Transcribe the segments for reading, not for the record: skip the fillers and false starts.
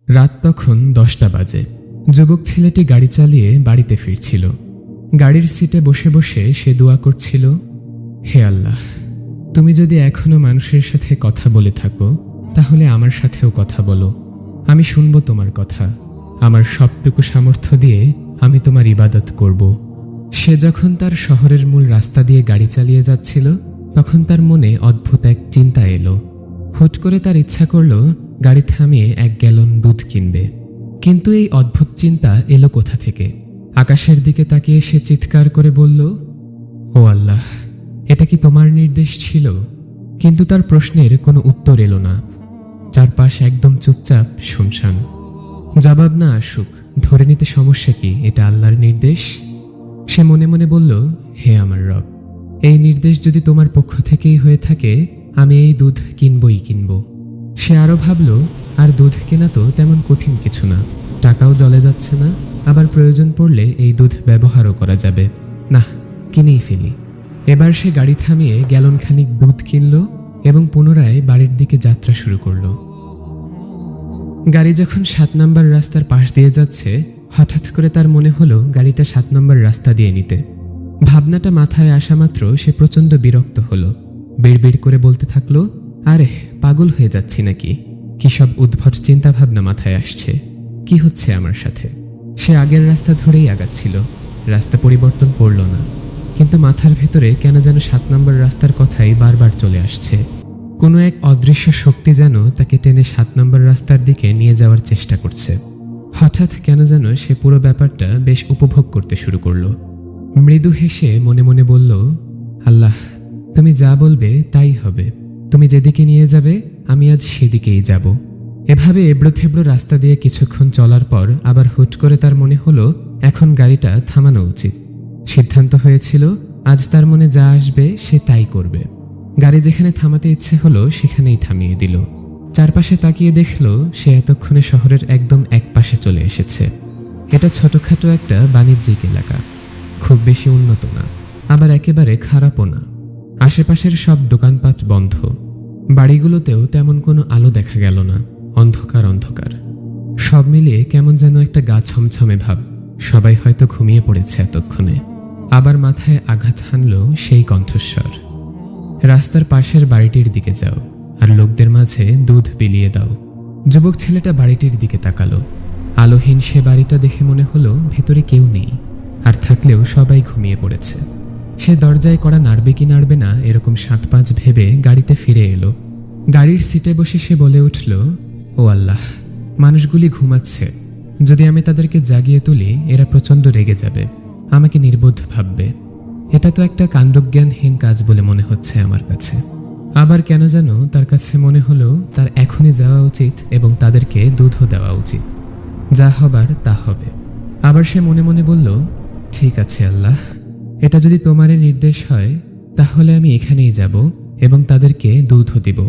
রাত তখন 10টা বাজে। যুবক ছেলেটি গাড়ি চালিয়ে বাড়িতে ফিরছিল। গাড়ির সিটে বসে বসে সে দোয়া করছিল, হে আল্লাহ, তুমি যদি এখনো মানুষের সাথে কথা বলে থাকো তাহলে আমার সাথেও কথা বলো। আমি শুনব তোমার কথা। আমার সবটুকু সামর্থ্য দিয়ে আমি তোমার ইবাদত করব। সে যখন তার শহরের মূল রাস্তা দিয়ে গাড়ি চালিয়ে যাচ্ছিল তখন তার মনে অদ্ভুত এক চিন্তা এলো। হুট করে তার ইচ্ছা করল গাড়ি থামিয়ে 1 গ্যালন দুধ কিনবে। কিন্তু এই অদ্ভুত চিন্তা এলো কোথা থেকে? আকাশের দিকে তাকিয়ে সে চিৎকার করে বলল, ও আল্লাহ, এটা কি তোমার নির্দেশ ছিল? কিন্তু তার প্রশ্নের কোনো উত্তর এলো না। চারপাশ একদম চুপচাপ, শুনশান। জবাব না আসুক, ধরে নিতে সমস্যা কি এটা আল্লাহর নির্দেশ? সে মনে মনে বলল, হে আমার রব, এই নির্দেশ যদি তোমার পক্ষ থেকেই হয়ে থাকে আমি এই দুধ কিনবই কিনব। সে আরও ভাবল, আর দুধ কেনা তো তেমন কঠিন কিছু না, টাকাও জলে যাচ্ছে না, আবার প্রয়োজন পড়লে এই দুধ ব্যবহারও করা যাবে। না, কিনেই ফেলি। এবার সে গাড়ি থামিয়ে গ্যালনখানিক দুধ কিনল এবং পুনরায় বাড়ির দিকে যাত্রা শুরু করল। গাড়ি যখন 7 নম্বর রাস্তার পাশ দিয়ে যাচ্ছে হঠাৎ করে তার মনে হলো গাড়িটা 7 নম্বর রাস্তা দিয়ে নিতে। ভাবনাটা মাথায় আসা মাত্র সে প্রচণ্ড বিরক্ত হলো। বিড়বিড় করে বলতে থাকলো, আরে পাগল হয়ে যাচ্ছি নাকি? কি সব উদ্ভট চিন্তা ভাবনা মাথায় আসছে? কি হচ্ছে আমার সাথে? সে আগের রাস্তা ধরেই আগাচ্ছিল, রাস্তা পরিবর্তন করল না। কিন্তু মাথার ভেতরে কেন যেন 7 নম্বর রাস্তার কথাই বারবার চলে আসছে। কোনো এক অদৃশ্য শক্তি যেন তাকে টেনে 7 নম্বর রাস্তার দিকে নিয়ে যাওয়ার চেষ্টা করছে। হঠাৎ কেন যেন সে পুরো ব্যাপারটা বেশ উপভোগ করতে শুরু করলো। মৃদু হেসে মনে মনে বলল, আল্লাহ, তুমি যা বলবে তাই হবে। তুমি যেদিকে নিয়ে যাবে আমি আজ সেদিকেই যাব। এভাবে এবড়ো থেবড়ো রাস্তা দিয়ে কিছুক্ষণ চলার পর আবার হুট করে তার মনে হলো এখন গাড়িটা থামানো উচিত। সিদ্ধান্ত হয়েছিল আজ তার মনে যা আসবে সে তাই করবে। গাড়ি যেখানে থামাতে ইচ্ছে হলো সেখানেই থামিয়ে দিল। চারপাশে তাকিয়ে দেখল সে এতক্ষণে শহরের একদম এক পাশে চলে এসেছে। এটা ছোটখাটো একটা বাণিজ্যিক এলাকা, খুব বেশি উন্নত না, আবার একেবারে খারাপও না। আশেপাশের সব দোকানপাট বন্ধ। বাড়িগুলোতেও তেমন কোনো আলো দেখা গেল না, অন্ধকার অন্ধকার। সব মিলিয়ে কেমন যেন একটা গা ছমছমে ভাব। সবাই হয়তো ঘুমিয়ে পড়েছে এতক্ষণে। আবার মাথায় আঘাত হানল সেই কণ্ঠস্বর, রাস্তার পাশের বাড়িটির দিকে যাও আর লোকদের মাঝে দুধ বিলিয়ে দাও। যুবক ছেলেটা বাড়িটির দিকে তাকালো। আলোহীন সে বাড়িটা দেখে মনে হলো ভেতরে কেউ নেই, আর থাকলেও সবাই ঘুমিয়ে পড়েছে। সে দরজায় কড়া নাড়বে কি নাড়বে না এরকম 7-5 ভেবে গাড়িতে ফিরে এলো। গাড়ির সিটে বসে সে বলে উঠল, ও আল্লাহ, মানুষগুলি ঘুমাচ্ছে। যদি আমি তাদেরকে জাগিয়ে তুলি এরা প্রচণ্ড রেগে যাবে, আমাকে নির্বোধ ভাববে। এটা তো একটা কাণ্ডজ্ঞানহীন কাজ বলে মনে হচ্ছে আমার কাছে। আবার কেন যেন তার কাছে মনে হলো তার এখনই যাওয়া উচিত এবং তাদেরকে দুধও দেওয়া উচিত। যা হবার তা হবে। আবার সে মনে মনে বলল, ঠিক আছে আল্লাহ, এটা যদি তোমারই নির্দেশ হয় তাহলে আমি এখানেই যাব এবং তাদেরকে দুধও দিব।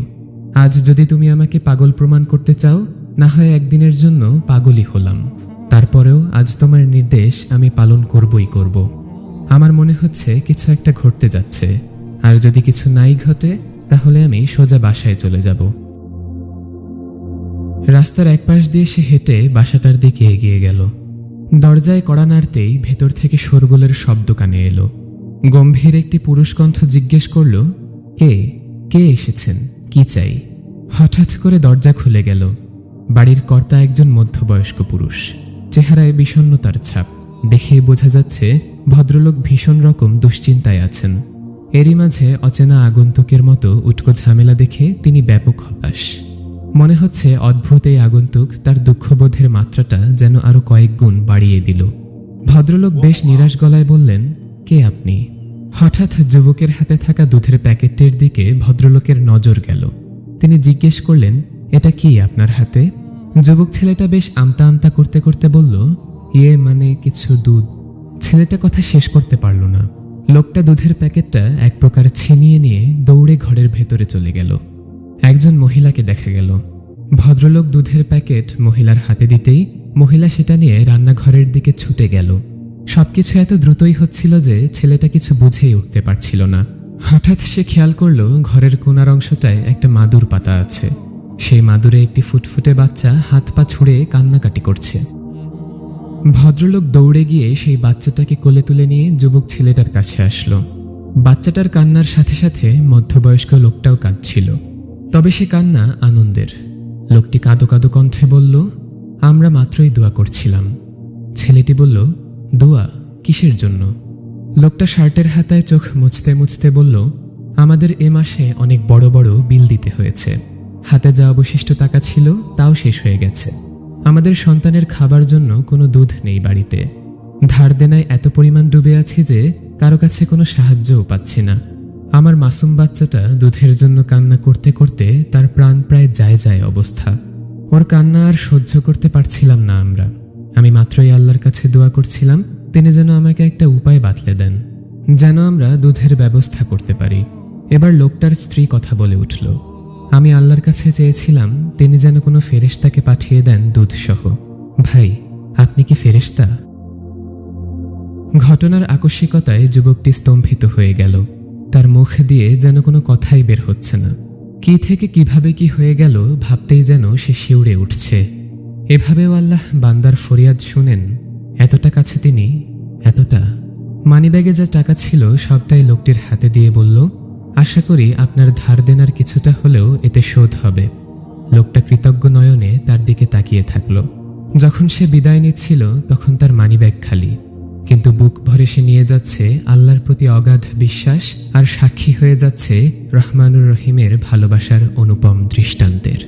আজ যদি তুমি আমাকে পাগল প্রমাণ করতে চাও, না হয় একদিনের জন্য পাগলই হলাম, তারপরেও আজ তোমার নির্দেশ আমি পালন করবই করব। আমার মনে হচ্ছে কিছু একটা ঘটতে যাচ্ছে, আর যদি কিছু নাই ঘটে তাহলে আমি সোজা বাসায় চলে যাব। রাস্তার এক পাশ দিয়ে সে হেঁটে বাসাটার দিকে এগিয়ে গেল। দরজায় কড়া নাড়তেই ভেতর থেকে শোরগোলের শব্দ কানে এলো। গম্ভীর একটি পুরুষ কণ্ঠ জিজ্ঞেস করল, কে কে এসেছেন, কি চাই? হঠাৎ করে দরজা খুলে গেল। বাড়ির কর্তা একজন মধ্যবয়স্ক পুরুষ, চেহারায় বিষণ্ণতার ছাপ। দেখেই বোঝা যাচ্ছে ভদ্রলোক ভীষণ রকম দুশ্চিন্তায় আছেন। এরই মাঝে অচেনা আগন্তুকের মতো উটকো ঝামেলা দেখে তিনি ব্যাপক হতাশ। মনে হচ্ছে অদ্ভুত এই আগন্তুক তার দুঃখবোধের মাত্রাটা যেন আরো কয়েক গুণ বাড়িয়ে দিল। ভদ্রলোক বেশ নিরাশ গলায় বললেন, কে আপনি? হঠাৎ যুবকের হাতে থাকা দুধের প্যাকেটটির দিকে ভদ্রলোকের নজর গেল। তিনি জিজ্ঞেস করলেন, এটা কি আপনার হাতে? যুবক ছেলেটা বেশ আমতা আমতা করতে করতে বলল, মানে কিছু দুধ। ছেলেটা কথা শেষ করতে পারল না। লোকটা দুধের প্যাকেটটা এক প্রকার ছিনিয়ে নিয়ে দৌড়ে ঘরের ভেতরে চলে গেল। একজন মহিলাকে দেখা গেল। ভদ্রলোক দুধের প্যাকেট মহিলার হাতে দিতেই মহিলা সেটা নিয়ে রান্নাঘরের দিকে ছুটে গেল। সবকিছু এত দ্রুতই হচ্ছিল যে ছেলেটা কিছু বুঝেই উঠতে পারছিল না। হঠাৎ সে খেয়াল করল ঘরের কোণার অংশটায় একটা মাদুর পাতা আছে। সেই মাদুরে একটি ফুটফুটে বাচ্চা হাত পা ছুঁড়ে কান্নাকাটি করছে। ভদ্রলোক দৌড়ে গিয়ে সেই বাচ্চাটাকে কোলে তুলে নিয়ে যুবক ছেলেটার কাছে আসলো। বাচ্চাটার কান্নার সাথে সাথে মধ্যবয়স্ক লোকটাও কাঁদছিল, তবে সে কান্না আনন্দের। লোকটি কাঁদো কাঁদো কণ্ঠে বলল, আমরা মাত্রই দোয়া করছিলাম। ছেলেটি বলল, দোয়া কিসের জন্য? লোকটা শার্টের হাতায় চোখ মুছতে মুছতে বলল, আমাদের এ মাসে অনেক বড় বড় বিল দিতে হয়েছে। হাতে যা অবশিষ্ট টাকা ছিল তাও শেষ হয়ে গেছে। আমাদের সন্তানের খাবার জন্য কোনো দুধ নেই বাড়িতে। ধার দেনায় এত পরিমাণ ডুবে আছি যে কারো কাছে কোনো সাহায্যও পাচ্ছি না। আমার মাসুম বাচ্চাটা দুধের জন্য কান্না করতে করতে তার প্রাণ প্রায় যায় যায় অবস্থা। ওর কান্না আর সহ্য করতে পারছিলাম না আমরা। আমি মাত্রই আল্লাহর কাছে দোয়া করছিলাম তিনি যেন আমাকে একটা উপায় বাতলে দেন, যেন আমরা দুধের ব্যবস্থা করতে পারি। এবার লোকটার স্ত্রী কথা বলে উঠল, আমি আল্লাহর কাছে চেয়েছিলাম তিনি যেন কোনো ফেরেশতাকে পাঠিয়ে দেন দুধসহ। ভাই, আপনি কি ফেরেশতা? ঘটনার আকস্মিকতায় যুবকটি স্তম্ভিত হয়ে গেল। তার মুখ দিয়ে যেন কোনো কথাই বের হচ্ছে না। কি থেকে কিভাবে কি হয়ে গেল ভাবতেই যেন সে শিউরে উঠছে। এভাবেও আল্লাহ বান্দার ফরিয়াদ শুনেন? এতটা কাছে তিনি, এতটা। মানিব্যাগে যা টাকা ছিল সবটাই লোকটির হাতে দিয়ে বলল, আশা করি আপনার ধার দেনার কিছুটা হলেও এতে শোধ হবে। লোকটা কৃতজ্ঞ নয়নে তার দিকে তাকিয়ে থাকল। যখন সে বিদায় নিচ্ছিল তখন তার মানিব্যাগ খালি, কিন্তু বুক ভরে সে নিয়ে যাচ্ছে আল্লাহর প্রতি অগাধ বিশ্বাস আর সাক্ষী হয়ে যাচ্ছে রহমানুর রহিমের ভালোবাসার অনুপম দৃষ্টান্তের।